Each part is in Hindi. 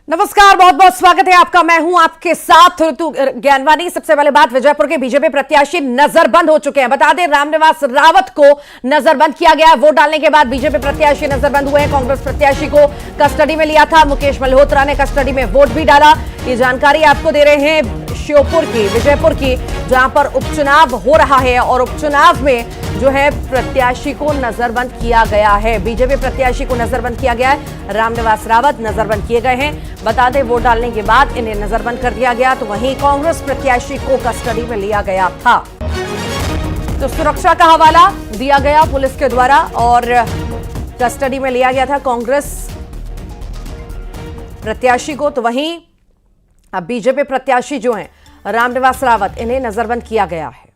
नमस्कार, बहुत बहुत स्वागत है आपका। मैं हूं आपके साथ ऋतु ज्ञानवानी। सबसे पहले बात, विजयपुर के बीजेपी प्रत्याशी नजरबंद हो चुके हैं। बता दें, रामनिवास रावत को नजरबंद किया गया है। वोट डालने के बाद बीजेपी प्रत्याशी नजरबंद हुए हैं। कांग्रेस प्रत्याशी को कस्टडी में लिया था। मुकेश मल्होत्रा ने कस्टडी में वोट भी डाला। ये जानकारी आपको दे रहे हैं श्योपुर की, विजयपुर की, जहां पर उपचुनाव हो रहा है और उपचुनाव में जो है प्रत्याशी को नजरबंद किया गया है। बीजेपी प्रत्याशी को नजरबंद किया गया है। रामनिवास रावत नजरबंद किए गए हैं। बता दें, वोट डालने के बाद इन्हें नजरबंद कर दिया गया। तो वहीं कांग्रेस प्रत्याशी को कस्टडी में लिया गया था। तो सुरक्षा का हवाला दिया गया पुलिस के द्वारा और कस्टडी में लिया गया था कांग्रेस प्रत्याशी को। तो वहीं अब बीजेपी प्रत्याशी जो हैं रामनिवास रावत, इन्हें नजरबंद किया गया है।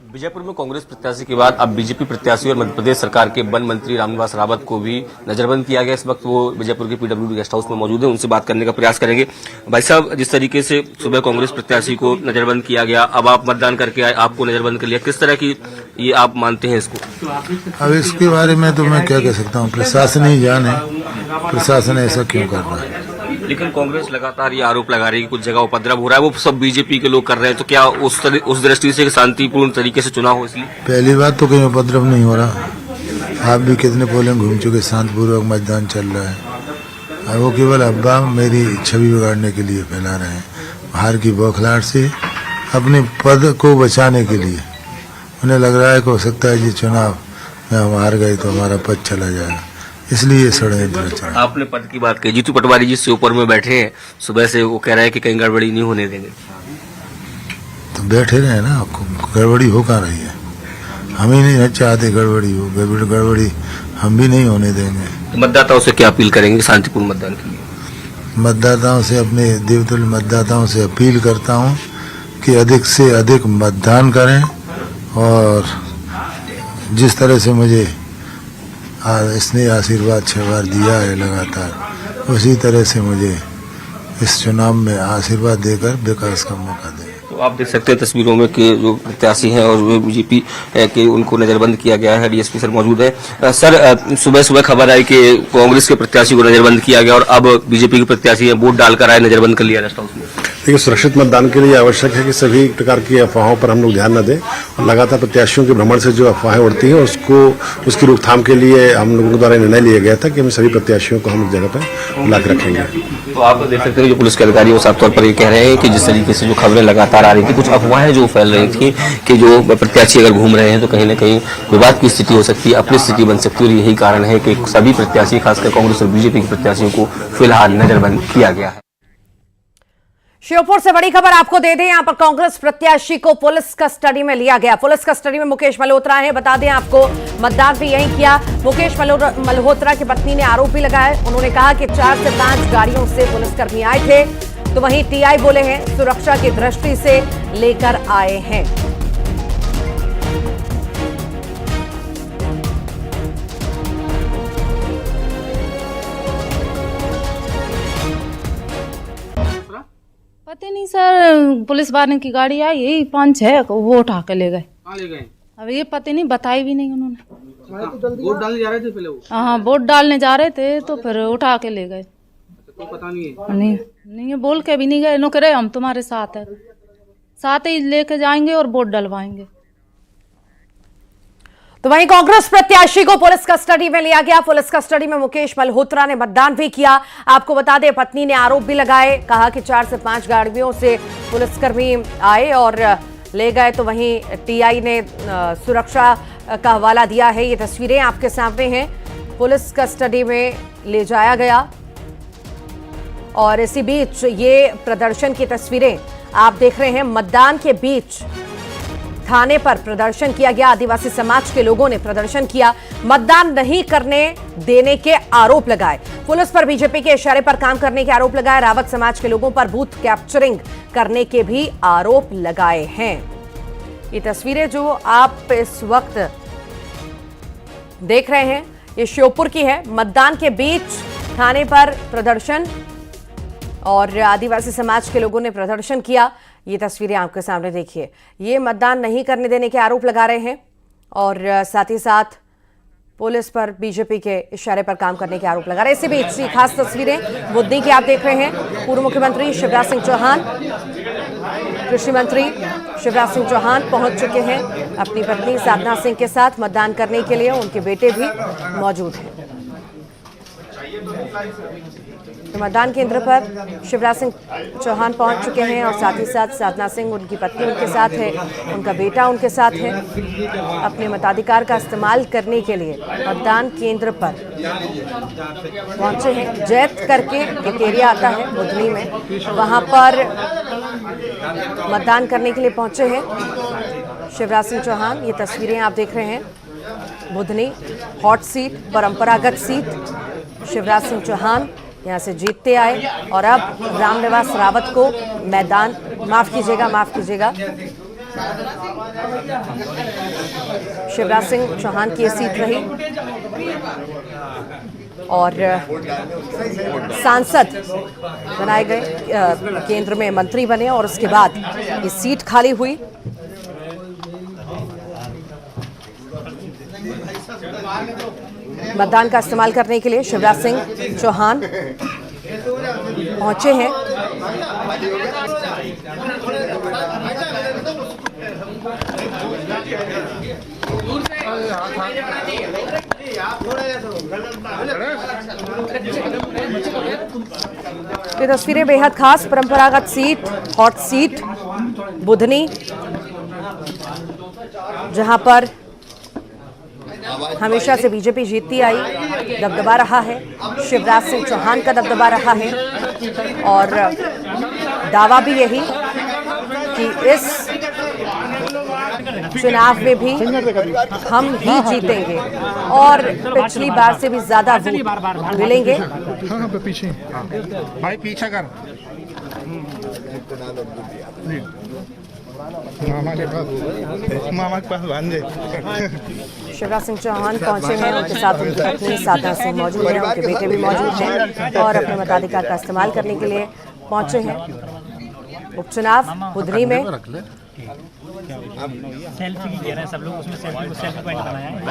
बीजेपुर में कांग्रेस प्रत्याशी के बाद अब बीजेपी प्रत्याशी और मध्य प्रदेश सरकार के वन मंत्री रामनिवास रावत को भी नजरबंद किया गया। इस वक्त वो बीजेपुर के पीडब्ल्यूडी गेस्ट हाउस में मौजूद है, उनसे बात करने का प्रयास करेंगे। भाई साहब, जिस तरीके से सुबह कांग्रेस प्रत्याशी को नजरबंद किया गया, अब आप मतदान करके आए, आपको नजरबंद कर लिया, किस तरह की ये आप मानते हैं इसको? अब इसके बारे में तो मैं क्या कह सकता हूँ, प्रशासन ही जाने प्रशासन ऐसा क्यों कर रहा है। लेकिन कांग्रेस लगातार ये आरोप लगा रही है कि कुछ जगह उपद्रव हो रहा है, वो सब बीजेपी के लोग कर रहे हैं। तो क्या उस दृष्टि से शांतिपूर्ण तरीके से चुनाव हो? इसलिए पहली बात तो कहीं उपद्रव नहीं हो रहा। आप भी कितने पोलिंग घूम चुके, शांतिपूर्वक मतदान चल रहा है। और वो केवल अफवाह मेरी छवि बिगाड़ने के लिए फैला रहे हैं। हार की बौखलाहट से अपने पद को बचाने के लिए उन्हें लग रहा है कि हो सकता है ये चुनाव में हम हार गए तो हमारा पद चला जाएगा, इसलिए षड्यंत्र चल रहा है। आपने पद की बात की, जीतू पटवारी जी ऊपर में बैठे हैं, सुबह से वो कह रहे हैं कि कहीं गड़बड़ी नहीं होने देंगे। तो बैठे रहे ना, गड़बड़ी हो कहाँ रही है। हम ही नहीं चाहते गड़बड़ी हो, गड़बड़ी हम भी नहीं होने देंगे। तो मतदाताओं से क्या अपील करेंगे शांतिपूर्ण मतदान के लिए? मतदाताओं से, अपने देवतुल्य मतदाताओं से अपील करता हूं कि अधिक से अधिक मतदान करें और जिस तरह से मुझे इसने आशीर्वाद 6 बार दिया है लगातार, उसी तरह से मुझे इस चुनाव में आशीर्वाद देकर विकास का मौका दें। तो आप देख सकते हैं तस्वीरों में कि जो प्रत्याशी हैं और बीजेपी के उनको नजरबंद किया गया है। डीएसपी सर मौजूद है। सर, सुबह सुबह खबर आई कि कांग्रेस के प्रत्याशी को नजरबंद किया गया और अब बीजेपी के प्रत्याशी है वोट डालकर आए, नजरबंद कर लिया गेस्ट हाउस में। देखिए, सुरक्षित मतदान के लिए आवश्यक है कि सभी प्रकार की अफवाहों पर हम लोग ध्यान न दें और लगातार प्रत्याशियों के भ्रमण से जो अफवाहें उड़ती हैं उसकी रोकथाम के लिए हम लोगों द्वारा निर्णय लिया गया था कि हम सभी प्रत्याशियों को हम एक जगह पर ला के रखेंगे। तो आप देख सकते हैं जो पुलिस के अधिकारी वो साफ तौर पर ये कह रहे हैं कि जिस तरीके से जो खबरें लगातार आ रही थी, कुछ अफवाहें जो फैल रही थी कि जो प्रत्याशी अगर घूम रहे हैं तो कहीं न कहीं विवाद की स्थिति हो सकती है, अपनी स्थिति बन सकती है। और यही कारण है कि सभी प्रत्याशी, खासकर कांग्रेस और बीजेपी के प्रत्याशियों को फिलहाल नजरबंद किया गया है। श्योपुर से बड़ी खबर आपको दे दें, यहां पर कांग्रेस प्रत्याशी को पुलिस कस्टडी में लिया गया। पुलिस कस्टडी में मुकेश मल्होत्रा है। बता दें आपको, मतदान भी यहीं किया। मुकेश मल्होत्रा की पत्नी ने आरोप भी लगाया। उन्होंने कहा कि 4 से 5 गाड़ियों से पुलिसकर्मी आए थे। तो वहीं टीआई बोले हैं सुरक्षा की दृष्टि से लेकर आए हैं। पता नहीं सर, पुलिस वाले की गाड़ी आई, यही 5-6 वो उठा के ले गए। अब ये पता नहीं, बताई भी नहीं उन्होंने। वोट डालने जा रहे थे पहले वो? हाँ, वोट डालने जा रहे थे तो फिर उठा के ले गए। तो पता नहीं है? नहीं बोल के भी नहीं गए। नो करे हम तुम्हारे साथ है, साथ ही लेके जाएंगे और वोट डलवाएंगे। तो वहीं कांग्रेस प्रत्याशी को पुलिस कस्टडी में लिया गया। पुलिस कस्टडी में मुकेश मल्होत्रा ने मतदान भी किया। आपको बता दें, पत्नी ने आरोप भी लगाए, कहा कि 4 से 5 गाड़ियों से पुलिसकर्मी आए और ले गए। तो वहीं टीआई ने सुरक्षा का हवाला दिया है। ये तस्वीरें आपके सामने हैं। पुलिस कस्टडी में ले जाया गया और इसी बीच ये प्रदर्शन की तस्वीरें आप देख रहे हैं। मतदान के बीच थाने पर प्रदर्शन किया गया। आदिवासी समाज के लोगों ने प्रदर्शन किया, मतदान नहीं करने देने के आरोप लगाए। पुलिस पर बीजेपी के इशारे पर काम करने के आरोप लगाए। रावत समाज के लोगों पर बूथ कैप्चरिंग करने के भी आरोप लगाए हैं। ये तस्वीरें जो आप इस वक्त देख रहे हैं, ये श्योपुर की है। मतदान के बीच थाने पर प्रदर्शन और आदिवासी समाज के लोगों ने प्रदर्शन किया। ये तस्वीरें आपके सामने देखिए। ये मतदान नहीं करने देने के आरोप लगा रहे हैं और साथ ही साथ पुलिस पर बीजेपी के इशारे पर काम करने के आरोप लगा रहे। इसी बीच ये खास तस्वीरें बुद्धनी की आप देख रहे हैं। पूर्व मुख्यमंत्री शिवराज सिंह चौहान, कृषि मंत्री शिवराज सिंह चौहान पहुंच चुके हैं अपनी पत्नी साधना सिंह के साथ मतदान करने के लिए। उनके बेटे भी मौजूद हैं। तो मतदान केंद्र पर शिवराज सिंह चौहान पहुंच चुके हैं और साथ ही साथ साधना सिंह, उनकी पत्नी उनके साथ है, उनका बेटा उनके साथ है। अपने मताधिकार का इस्तेमाल करने के लिए मतदान केंद्र पर पहुंचे हैं। जैत करके एक एरिया आता है बुधनी में, वहां पर मतदान करने के लिए पहुंचे हैं शिवराज सिंह चौहान। ये तस्वीरें आप देख रहे हैं। बुधनी हॉट सीट, परंपरागत सीट, शिवराज सिंह चौहान यहां से जीतते आए और अब रामनिवास रावत को मैदान, माफ कीजिएगा, शिवराज सिंह चौहान की सीट रही और सांसद बनाए गए, केंद्र में मंत्री बने और उसके बाद ये सीट खाली हुई। मतदान का इस्तेमाल करने के लिए शिवराज सिंह चौहान पहुंचे हैं। ये तस्वीरें बेहद खास, परंपरागत सीट, हॉट सीट बुधनी, जहां पर हमेशा से बीजेपी जीतती आई, दबदबा रहा है, शिवराज सिंह चौहान का दबदबा रहा है और दावा भी यही कि इस चुनाव में भी हम ही जीतेंगे और पिछली बार से भी ज्यादा वोट मिलेंगे। पीछे भाई, पीछे कर मामा के पास बांधे। शिवराज सिंह चौहान पहुंचे हैं, उनके साथ उनकी पत्नी साधना सिंह मौजूद हैं, उनके बेटे भी मौजूद हैं और अपने मताधिकार का इस्तेमाल करने के लिए पहुंचे हैं। उपचुनाव बुधनी में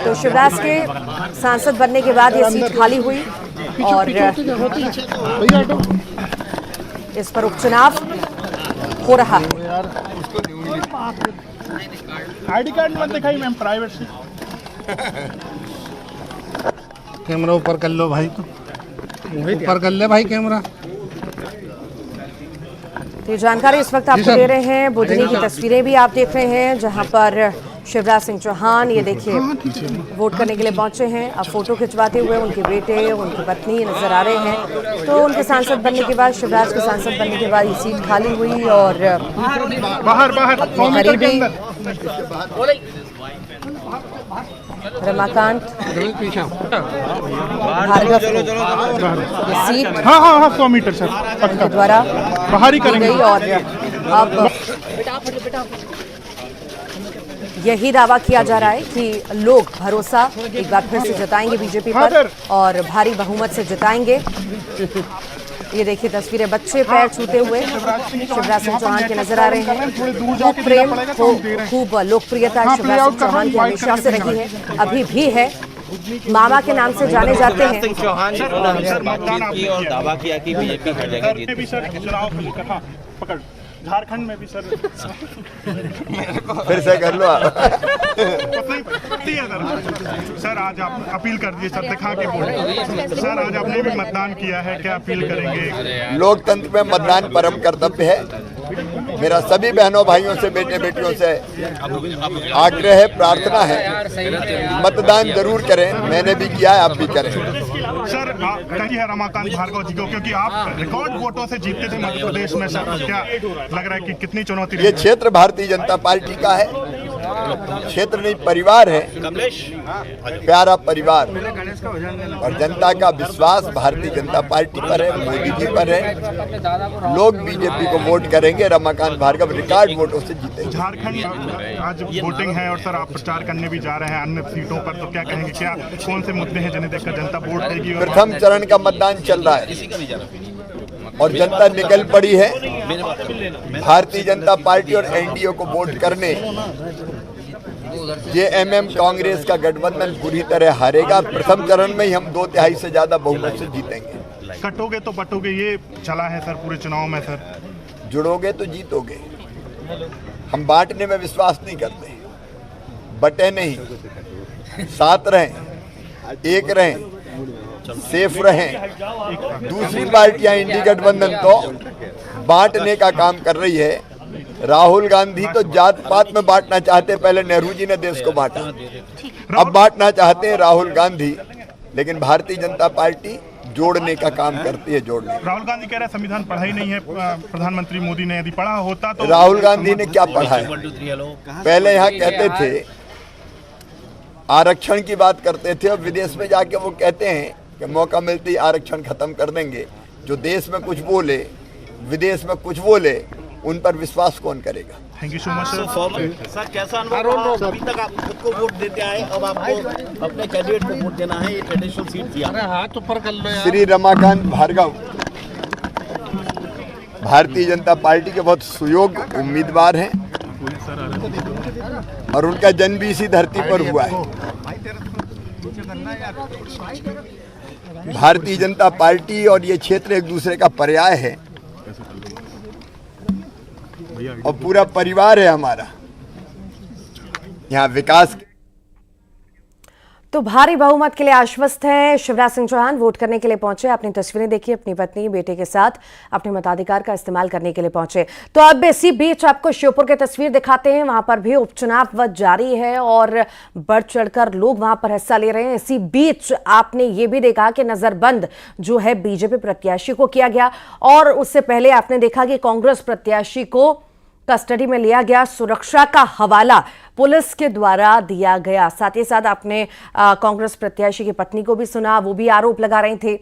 तो शिवराज के सांसद बनने के बाद ये सीट खाली हुई और इस पर उपचुनाव हो रहा है। आईडी कार्ड मत दिखाई मैम, प्राइवेट से कैमरा ऊपर कर लो भाई, ऊपर कर ले भाई कैमरा। तो ये जानकारी इस वक्त आपको दे रहे हैं। बुधनी की तस्वीरें भी आप देख रहे हैं जहां पर शिवराज सिंह चौहान, ये देखिए, वोट करने के लिए पहुंचे हैं। अब फोटो खिंचवाते हुए उनके बेटे, उनकी पत्नी नजर आ रहे हैं। तो उनके सांसद बनने के बाद, शिवराज के सांसद बनने के बाद ये सीट खाली हुई और करीबी रमाकांत भार्गव ये सीट हाँ 100 मीटर सर उनके द्वारा बाहर ही करेंगे और अब यही दावा किया जा रहा है कि लोग भरोसा एक बार फिर से जताएंगे बीजेपी पर और भारी बहुमत से जिताएंगे। ये देखिए तस्वीरें, बच्चे पैर छूते हुए शिवराज सिंह चौहान के नजर आ रहे हैं। खूब प्रेम, खूब लोकप्रियता शिवराज सिंह चौहान की हमेशा से रही है, अभी भी है, मामा के नाम से जाने जाते हैं। चौहान और दावा किया कि बीजेपी हर जगह जीतेगी। झारखंड में भी सर फिर से कर लो सर आज आप अपील कर दिए, सर दिखा के बोले सर, आज आपने भी मतदान किया है, क्या अपील करेंगे? लोकतंत्र में मतदान परम कर्तव्य है। मेरा सभी बहनों भाइयों से, बेटे बेटियों से आग्रह है, प्रार्थना है, मतदान जरूर करें। मैंने भी किया है, आप भी करें। सर कही है रमाकांत भार्गव जी को, क्योंकि आप रिकॉर्ड वोटों से जीतते थे मध्य प्रदेश में, सर क्या लग रहा है कि कितनी चुनौती? ये क्षेत्र भारतीय जनता पार्टी का है, क्षेत्र नहीं परिवार है, प्यारा परिवार, और जनता का विश्वास भारतीय जनता पार्टी पर है, मोदी जी पर है। लोग बीजेपी को वोट करेंगे, रमाकांत भार्गव रिकॉर्ड वोटों से जीतेंगे। झारखंड आज वोटिंग है और सर आप प्रचार करने भी जा रहे हैं अन्य सीटों पर, तो क्या कहेंगे, क्या कौन से मुद्दे हैं जिन्हें देखकर जनता वोट देगी? प्रथम चरण का मतदान चल रहा है और जनता निकल पड़ी है भारतीय जनता पार्टी और एनडीए को वोट करने। जेएमएम कांग्रेस का गठबंधन बुरी तरह हारेगा। प्रथम चरण में ही हम 2/3 से ज्यादा बहुमत से जीतेंगे। कटोगे तो बटोगे, ये चला है सर पूरे चुनाव में सर। जुड़ोगे तो जीतोगे। हम बांटने में विश्वास नहीं करते, बटे नहीं, साथ रहें, एक रहें, सेफ रहें। दूसरी पार्टियां इंडी गठबंधन तो बांटने का काम कर रही है। राहुल गांधी तो जात पात में बांटना चाहते, पहले नेहरू जी ने देश को बांटा, अब बांटना चाहते हैं राहुल गांधी। लेकिन भारतीय जनता पार्टी जोड़ने का काम करती है, जोड़ने। राहुल गांधी कह रहे हैं संविधान पढ़ा ही नहीं है प्रधानमंत्री मोदी ने, यदि पढ़ा होता तो। राहुल गांधी ने क्या पढ़ा है? पहले यहाँ कहते थे आरक्षण की बात करते थे, और विदेश में जाके वो कहते हैं कि मौका मिलते ही आरक्षण खत्म कर देंगे। जो देश में कुछ बोले, विदेश में कुछ बोले, उन पर विश्वास कौन करेगा? Thank you so much sir. कैसा अनुभव? अभी तक आप खुद को वोट देते आए, अब आपको अपने कैंडिडेट को वोट देना है। ये ट्रेडिशनल सीट थी। हाथ ऊपर कर लो। श्री रमाकांत भार्गव भारतीय जनता पार्टी के बहुत सुयोग्य उम्मीदवार हैं, और उनका जन्म भी इसी धरती पर हुआ है। भारतीय जनता पार्टी और ये क्षेत्र एक दूसरे का पर्याय है, और पूरा परिवार है हमारा यहाँ विकास। तो भारी बहुमत के लिए आश्वस्त हैं शिवराज सिंह चौहान। वोट करने के लिए पहुंचे, अपनी तस्वीरें देखी, अपनी पत्नी बेटे के साथ अपने मताधिकार का इस्तेमाल करने के लिए पहुंचे। तो अब इसी बीच आपको श्योपुर की तस्वीर दिखाते हैं। वहां पर भी उपचुनाव जारी है और बढ़ चढ़कर लोग वहां पर हिस्सा ले रहे हैं। इसी बीच आपने ये भी देखा कि नजरबंद जो है बीजेपी प्रत्याशी को किया गया, और उससे पहले आपने देखा कि कांग्रेस प्रत्याशी को कस्टडी में लिया गया। सुरक्षा का हवाला पुलिस के द्वारा दिया गया। साथ ही साथ आपने कांग्रेस प्रत्याशी की पत्नी को भी सुना, वो भी आरोप लगा रही थी।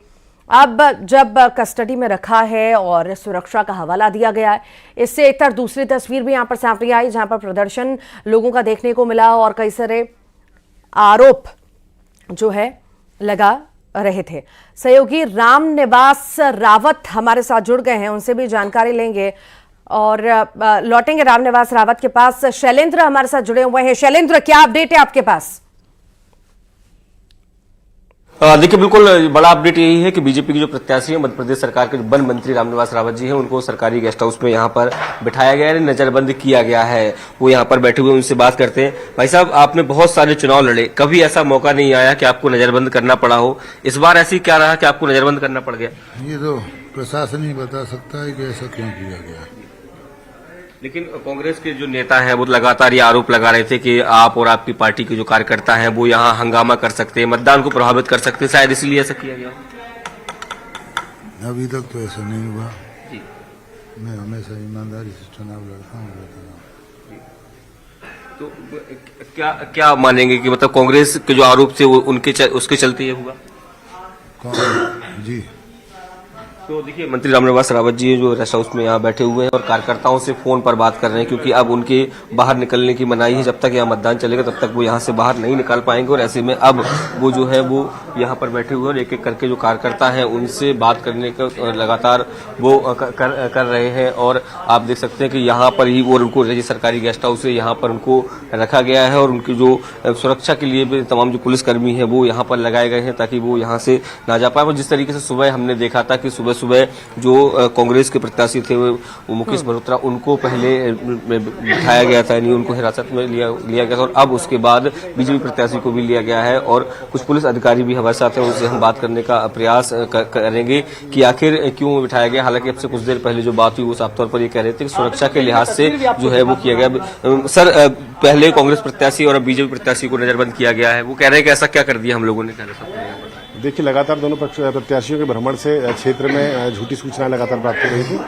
अब जब कस्टडी में रखा है और सुरक्षा का हवाला दिया गया है, इससे एक तरह दूसरी तस्वीर भी यहां पर सामने आई, जहां पर प्रदर्शन लोगों का देखने को मिला और कई सारे आरोप जो है लगा रहे थे। सहयोगी रामनिवास रावत हमारे साथ जुड़ गए हैं, उनसे भी जानकारी लेंगे और लौटेंगे रामनिवास रावत के पास। शैलेंद्र हमारे साथ जुड़े हुए हैं। शैलेंद्र, क्या अपडेट है आपके पास? देखिए, बिल्कुल बड़ा अपडेट यही है कि बीजेपी की जो प्रत्याशी है मध्य प्रदेश सरकार के जो वन मंत्री रामनिवास रावत जी हैं, उनको सरकारी गेस्ट हाउस में यहाँ पर बिठाया गया है, नजरबंद किया गया है। वो यहाँ पर बैठे हुए, उनसे बात करते हैं। भाई साहब, आपने बहुत सारे चुनाव लड़े, कभी ऐसा मौका नहीं आया कि आपको नजरबंद करना पड़ा हो? इस बार ऐसी क्या रहा कि आपको नजरबंद करना पड़ गया? ये तो प्रशासन ही बता सकता है कि ऐसा क्यों किया गया। लेकिन कांग्रेस के जो नेता हैं वो लगातार ये आरोप लगा रहे थे कि आप और आपकी पार्टी के जो कार्यकर्ता हैं वो यहाँ हंगामा कर सकते हैं, मतदान को प्रभावित कर सकते हैं, शायद इसलिए ऐसा किया गया। अभी तक तो ऐसा नहीं हुआ। मैं हमेशा ईमानदारी से चुनाव लड़ता हूँ। तो क्या क्या मानेंगे कि मतलब कांग्रेस के जो आरोप थे वो उसके चलते ये हुआ? जी, तो देखिए, मंत्री रामनिवास रावत जी जो रेस्ट हाउस में यहाँ बैठे हुए हैं और कार्यकर्ताओं से फोन पर बात कर रहे हैं, क्योंकि अब उनके बाहर निकलने की मनाही है। जब तक यहाँ मतदान चलेगा तब तक वो यहाँ से बाहर नहीं निकल पाएंगे, और ऐसे में अब वो जो है वो यहाँ पर बैठे हुए हैं और एक एक करके जो कार्यकर्ता हैं उनसे बात करने का लगातार वो कर रहे हैं। और आप देख सकते हैं कि यहाँ पर ही वो उनको राज्य सरकारी गेस्ट हाउस है, यहाँ पर उनको रखा गया है, और उनकी जो सुरक्षा के लिए भी तमाम जो पुलिसकर्मी है वो यहाँ पर लगाए गए हैं ताकि वो यहाँ से ना जा पाए। और जिस तरीके से सुबह हमने देखा था कि सुबह जो कांग्रेस के प्रत्याशी थे वो मुकेश मल्होत्रा, उनको पहले बिठाया गया था, यानी उनको हिरासत में लिया गया था, और अब उसके बाद बीजेपी प्रत्याशी को भी लिया गया है। और कुछ पुलिस अधिकारी भी हमारे साथ हैं, उनसे हम बात करने का प्रयास करेंगे कि आखिर क्यों बिठाया गया। हालांकि अब से कुछ देर पहले जो बात हुई वो साफ तौर पर ये कह रहे थे कि सुरक्षा के लिहाज से जो है वो किया गया। सर, पहले कांग्रेस प्रत्याशी और अब बीजेपी प्रत्याशी को नजरबंद किया गया है, वो कह रहे हैं कि ऐसा क्या कर दिया हम लोगों ने? देखिए, लगातार दोनों प्रत्याशियों के भ्रमण से क्षेत्र में झूठी सूचनाएं लगातार प्राप्त हो रही थी,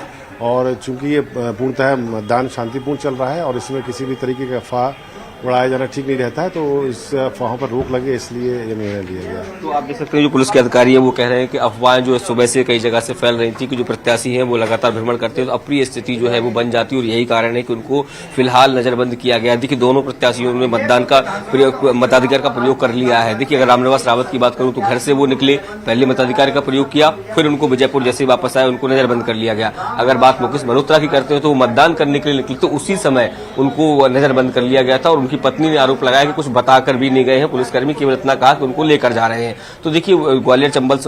और चूंकि ये पूर्णतः मतदान शांतिपूर्ण चल रहा है और इसमें किसी भी तरीके का अफवाह उड़ाया जाना ठीक नहीं रहता है, तो इस अफवाहों पर रोक लगे, इसलिए ये निर्णय लिया गया। तो आप देख सकते हैं जो पुलिस के अधिकारी हैं वो कह रहे हैं कि अफवाहें जो सुबह से कई जगह से फैल रही थी कि जो प्रत्याशी हैं वो लगातार भ्रमण करते हैं, तो अप्रिय स्थिति जो है वो बन जाती है, और यही कारण है कि उनको फिलहाल नजरबंद किया गया। देखिए, दोनों प्रत्याशियों ने मताधिकार का प्रयोग कर लिया है। देखिए, अगर रामनिवास रावत की बात करूं तो घर से वो निकले, पहले मताधिकार का प्रयोग किया, फिर उनको विजयपुर जैसे वापस आए उनको नजरबंद कर लिया गया। अगर बात मुकेश मल्होत्रा की करते हो तो वो मतदान करने के लिए निकले तो उसी समय उनको नजरबंद कर लिया गया था, और उनकी पत्नी ने आरोप लगाया कि कुछ बताकर भी नहीं गए हैं पुलिसकर्मी, केवल इतना कहा कि उनको लेकर जा रहे हैं। तो देखिए ग्वालियर चंबल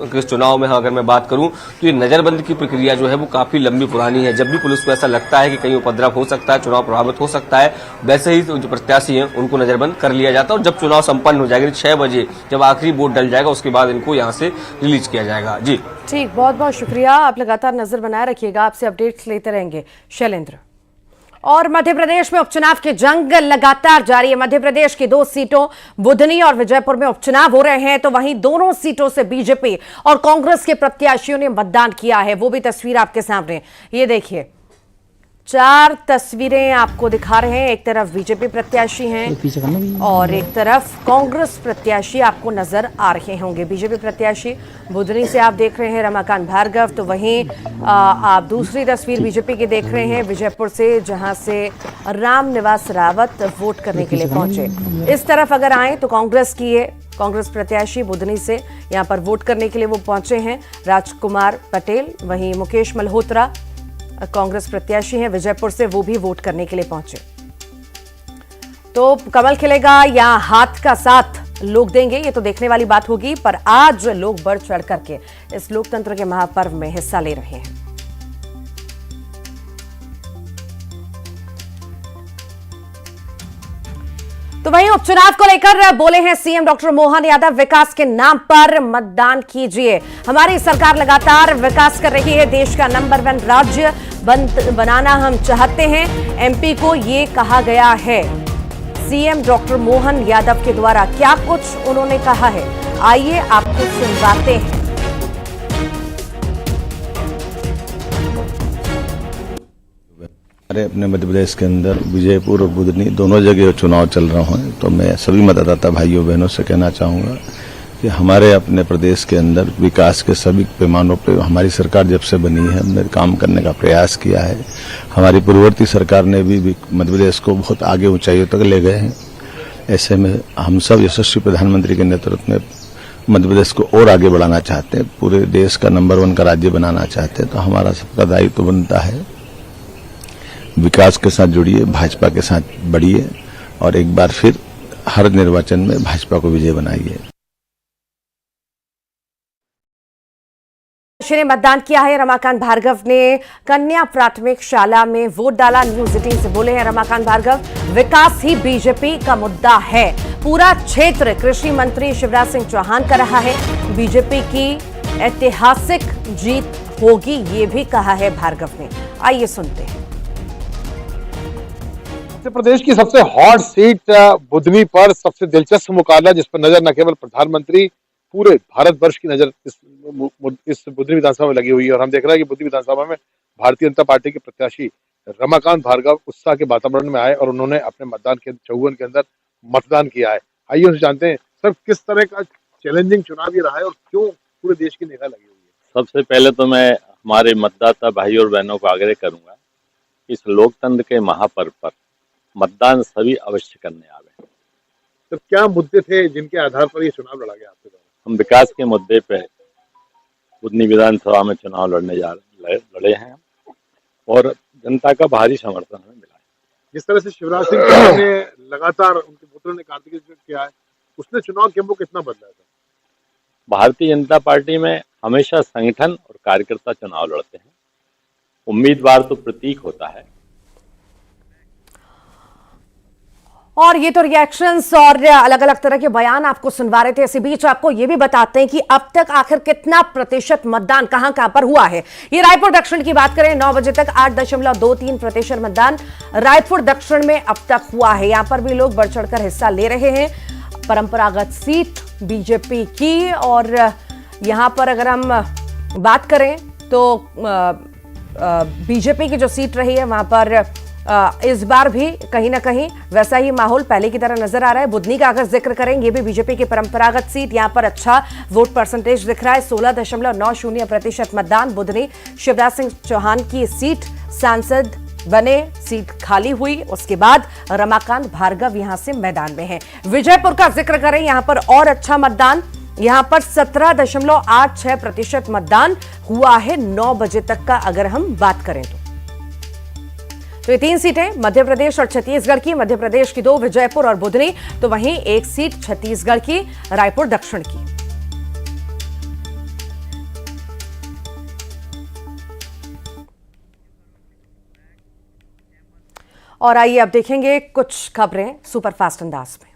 के चुनाव में अगर मैं बात करूं तो ये नजरबंद की प्रक्रिया जो है वो काफी लंबी पुरानी है। जब भी पुलिस को ऐसा लगता है कि कहीं उपद्रव हो सकता है, चुनाव प्रभावित हो सकता है, वैसे ही जो प्रत्याशी हैं उनको नजरबंद कर लिया जाता है और जब चुनाव संपन्न हो जाएगा 6 बजे जब आखिरी वोट डल जाएगा उसके बाद इनको यहाँ से रिलीज किया जाएगा। जी ठीक, बहुत बहुत शुक्रिया। आप लगातार नजर बनाए रखिएगा, आपसे अपडेट्स लेते रहेंगे शैलेंद्र। और मध्य प्रदेश में उपचुनाव की जंग लगातार जारी है। मध्य प्रदेश की 2 सीटों बुधनी और विजयपुर में उपचुनाव हो रहे हैं, तो वहीं दोनों सीटों से बीजेपी और कांग्रेस के प्रत्याशियों ने मतदान किया है। वो भी तस्वीर आपके सामने, ये देखिए 4 तस्वीरें आपको दिखा रहे हैं। एक तरफ बीजेपी प्रत्याशी हैं और एक तरफ कांग्रेस प्रत्याशी आपको नजर आ रहे होंगे। बीजेपी प्रत्याशी बुधनी से आप देख रहे हैं रमाकांत भार्गव, तो वहीं आप दूसरी तस्वीर बीजेपी की देख रहे हैं विजयपुर से, जहां से रामनिवास रावत वोट करने के लिए पहुंचे। इस तरफ अगर आए तो कांग्रेस की है, कांग्रेस प्रत्याशी बुधनी से यहां पर वोट करने के लिए वो पहुंचे हैं राजकुमार पटेल। वहीं मुकेश मल्होत्रा कांग्रेस प्रत्याशी हैं विजयपुर से, वो भी वोट करने के लिए पहुंचे। तो कमल खिलेगा या हाथ का साथ लोग देंगे, ये तो देखने वाली बात होगी, पर आज लोग बढ़ चढ़ करके इस लोकतंत्र के महापर्व में हिस्सा ले रहे हैं। तो वहीं उपचुनाव को लेकर बोले हैं सीएम डॉक्टर मोहन यादव, विकास के नाम पर मतदान कीजिए। हमारी सरकार लगातार विकास कर रही है, देश का नंबर 1 राज्य बनाना हम चाहते हैं। एमपी को ये कहा गया है सीएम डॉक्टर मोहन यादव के द्वारा। क्या कुछ उन्होंने कहा है, आइए आपको सुनवाते हैं। हमारे अपने मध्य प्रदेश के अंदर विजयपुर और बुधनी दोनों जगह चुनाव चल रहे हैं, तो मैं सभी मतदाता भाइयों बहनों से कहना चाहूँगा कि हमारे अपने प्रदेश के अंदर विकास के सभी पैमानों पे हमारी सरकार जब से बनी है हमने काम करने का प्रयास किया है। हमारी पूर्ववर्ती सरकार ने भी मध्य प्रदेश को बहुत आगे ऊंचाइयों तक ले गए हैं। ऐसे में हम सब यशस्वी प्रधानमंत्री के नेतृत्व में मध्य प्रदेश को और आगे बढ़ाना चाहते हैं, पूरे देश का नंबर 1 का राज्य बनाना चाहते हैं। तो हमारा सबका दायित्व बनता है विकास के साथ जुड़िए, भाजपा के साथ बढ़िए और एक बार फिर हर निर्वाचन में भाजपा को विजय बनाइए। ने मतदान किया है। रमाकांत भार्गव ने कन्या प्राथमिक शाला में वोट डाला। न्यूज 18 से बोले हैं रमाकांत भार्गव, विकास ही बीजेपी का मुद्दा है। पूरा क्षेत्र कृषि मंत्री शिवराज सिंह चौहान कर रहा है। बीजेपी की ऐतिहासिक जीत होगी, ये भी कहा है भार्गव ने। आइए सुनते हैं। मध्य प्रदेश की सबसे हॉट सीट बुधनी पर सबसे दिलचस्प मुकाबला, जिस पर नजर न केवल प्रधानमंत्री पूरे भारतवर्ष की नजर इस बुधनी विधानसभा में लगी हुई है। और हम देख रहे हैं कि बुधनी विधानसभा में भारतीय जनता पार्टी के प्रत्याशी रमाकांत भार्गव उत्साह के वातावरण में आए और उन्होंने अपने मतदान के चौवन के अंदर मतदान किया है। आइए उनसे जानते हैं सर, किस तरह का चैलेंजिंग चुनाव ये रहा है और क्यों पूरे देश की निगाह लगी हुई है। सबसे पहले तो मैं हमारे मतदाता भाई और बहनों को आग्रह करूंगा, इस लोकतंत्र के महापर्व पर मतदान सभी अवश्य करने आवे। तो क्या मुद्दे थे जिनके आधार पर ये चुनाव लड़ा गया आपके द्वारा? हम विकास के मुद्दे पे बुधनी विधानसभा में चुनाव लड़े हैं और जनता का भारी समर्थन हमें मिला है। जिस तरह से शिवराज सिंह चौहान ने लगातार उनके पुत्र ने कार्तिक किया है, उसने चुनाव टेम्पो कितना बदला था? भारतीय जनता पार्टी में हमेशा संगठन और कार्यकर्ता चुनाव लड़ते हैं, उम्मीदवार तो प्रतीक होता है। और ये तो रिएक्शंस और अलग अलग तरह के बयान आपको सुनवा रहे थे। इसी बीच आपको ये भी बताते हैं कि अब तक आखिर कितना प्रतिशत मतदान कहां कहां पर हुआ है। ये रायपुर दक्षिण की बात करें, 9 बजे तक 8.23% मतदान रायपुर दक्षिण में अब तक हुआ है। यहां पर भी लोग बढ़ चढ़कर हिस्सा ले रहे हैं। परंपरागत सीट बीजेपी की, और यहां पर अगर हम बात करें तो बीजेपी की जो सीट रही है वहां पर इस बार भी कहीं ना कहीं वैसा ही माहौल पहले की तरह नजर आ रहा है। बुधनी का अगर जिक्र करें, ये भी बीजेपी की परंपरागत सीट, यहां पर अच्छा वोट परसेंटेज दिख रहा है। 16.90% मतदान बुधनी। शिवराज सिंह चौहान की सीट, सांसद बने, सीट खाली हुई। उसके बाद रमाकांत भार्गव यहां से मैदान में है। विजयपुर का जिक्र करें, यहां पर और अच्छा मतदान, यहां पर 17.86% मतदान हुआ है 9 बजे तक का अगर हम बात करें तो। तो ये 3 सीटें मध्य प्रदेश और छत्तीसगढ़ की, मध्य प्रदेश की 2 विजयपुर और बुधनी, तो वहीं 1 सीट छत्तीसगढ़ की रायपुर दक्षिण की। और आइए अब देखेंगे कुछ खबरें सुपरफास्ट अंदाज में।